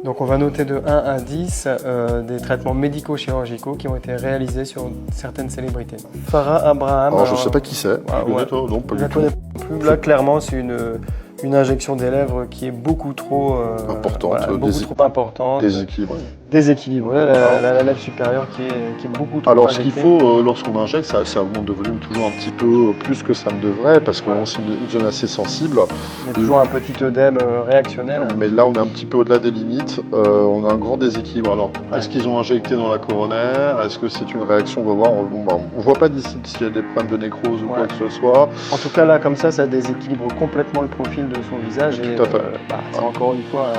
Donc on va noter de 1 à 10 des traitements médico-chirurgicaux qui ont été réalisés sur certaines célébrités. Farah Abraham. Alors, je ne sais pas qui c'est. Ah, ouais. Non, pas Je la du connais tout. pas plus. Là, clairement, c'est une injection des lèvres qui est beaucoup trop Importante, trop importante. Déséquilibré. Déséquilibrée. La lèvre supérieure qui est beaucoup trop Alors, ce qu'il injectée. faut, lorsqu'on injecte, ça augmente de volume toujours un petit peu plus que ça ne devrait, parce que c'est une zone assez sensible. Il y a toujours un petit œdème réactionnel. Mais là, on est un petit peu au-delà des limites. On a un grand déséquilibre. Alors, est-ce qu'ils ont injecté dans la coronaire? Est-ce que c'est une réaction? On va voir. On voit pas d'ici s'il y a des problèmes de nécrose ou quoi que ce soit. En tout cas, là, comme ça déséquilibre complètement le profil de son visage. Tout à fait. C'est encore une fois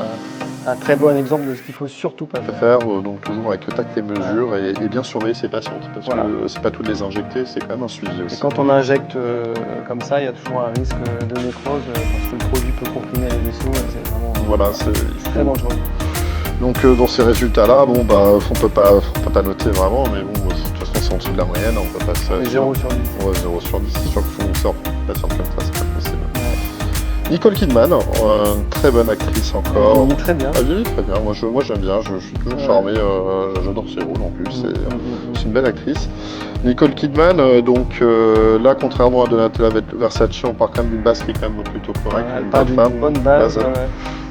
un très bon exemple de ce qu'il faut surtout pas faire. Donc toujours avec tact et mesure et bien surveiller ses patientes, parce que c'est pas toutes les injecter, c'est quand même un suivi aussi. Et quand on injecte comme ça, il y a toujours un risque de nécrose parce que le produit peut comprimer les vaisseaux. C'est vraiment très dangereux. Donc dans ces résultats-là, on peut pas noter vraiment, mais bon, de toute façon c'est en dessous de la moyenne, on peut pas se... 0 sur 10. Ouais, 0 sur 10, c'est sûr que si on sort patiente comme ça, c'est pas possible. Nicole Kidman, très bonne actrice encore. Elle vieillit très bien. Elle vieillit très bien, moi j'aime bien, je suis toujours charmé, j'adore ses rôles en plus, c'est une belle actrice. Nicole Kidman, là contrairement à Donatella Versace, on part quand même d'une base qui est quand même plutôt correcte. Elle part d'une bonne base.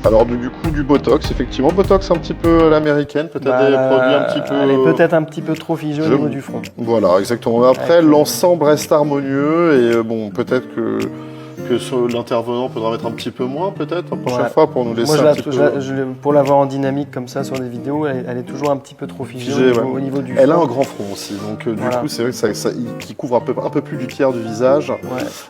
Alors du coup du Botox, effectivement, Botox un petit peu à l'américaine, peut-être des produits un petit peu... Elle est peut-être un petit peu trop figée au niveau du front. Voilà, exactement. Après, l'ensemble reste harmonieux et peut-être que l'intervenant faudra mettre un petit peu moins peut-être la prochaine fois pour nous laisser un petit peu... Pour l'avoir en dynamique comme ça sur des vidéos, elle est toujours un petit peu trop figée au niveau du front. Elle a un grand front aussi, donc du coup c'est vrai que qui couvre un peu plus du tiers du visage.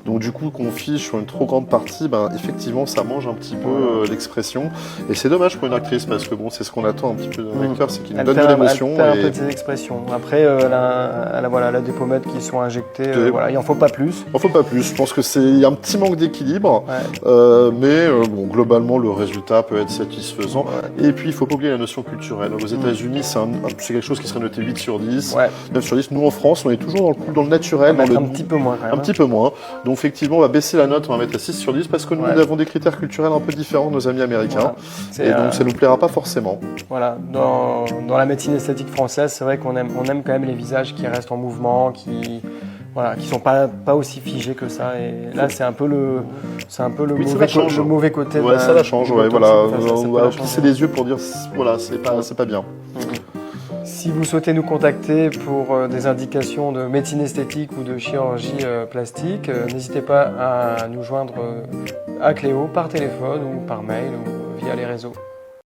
Donc du coup qu'on fiche sur une trop grande partie, effectivement ça mange un petit peu l'expression. Et c'est dommage pour une actrice parce que c'est ce qu'on attend un petit peu d'un acteur, c'est qu'il nous donne de l'émotion. Elle perd un peu de ses expressions. Après elle a des pommettes qui sont injectées, il en faut pas plus. Il en faut pas plus, je pense que il y a un petit manque d'équilibre, mais globalement le résultat peut être satisfaisant. Et puis il faut pas oublier la notion culturelle. Aux États-Unis, c'est quelque chose qui serait noté 8 sur 10, 9 sur 10. Nous en France, on est toujours dans le naturel. Un petit peu moins quand même. Un petit peu moins. Donc effectivement, on va baisser la note, on va mettre à 6 sur 10 parce que nous avons des critères culturels un peu différents de nos amis américains. Et donc ça nous plaira pas forcément. Voilà, dans la médecine esthétique française, c'est vrai qu'on aime quand même les visages qui restent en mouvement, qui sont pas aussi figés que ça. Et là, c'est un peu le mauvais côté. Ça la change. On va plisser les yeux pour dire c'est pas bien. Si vous souhaitez nous contacter pour des indications de médecine esthétique ou de chirurgie plastique, n'hésitez pas à nous joindre à Cléo par téléphone ou par mail ou via les réseaux.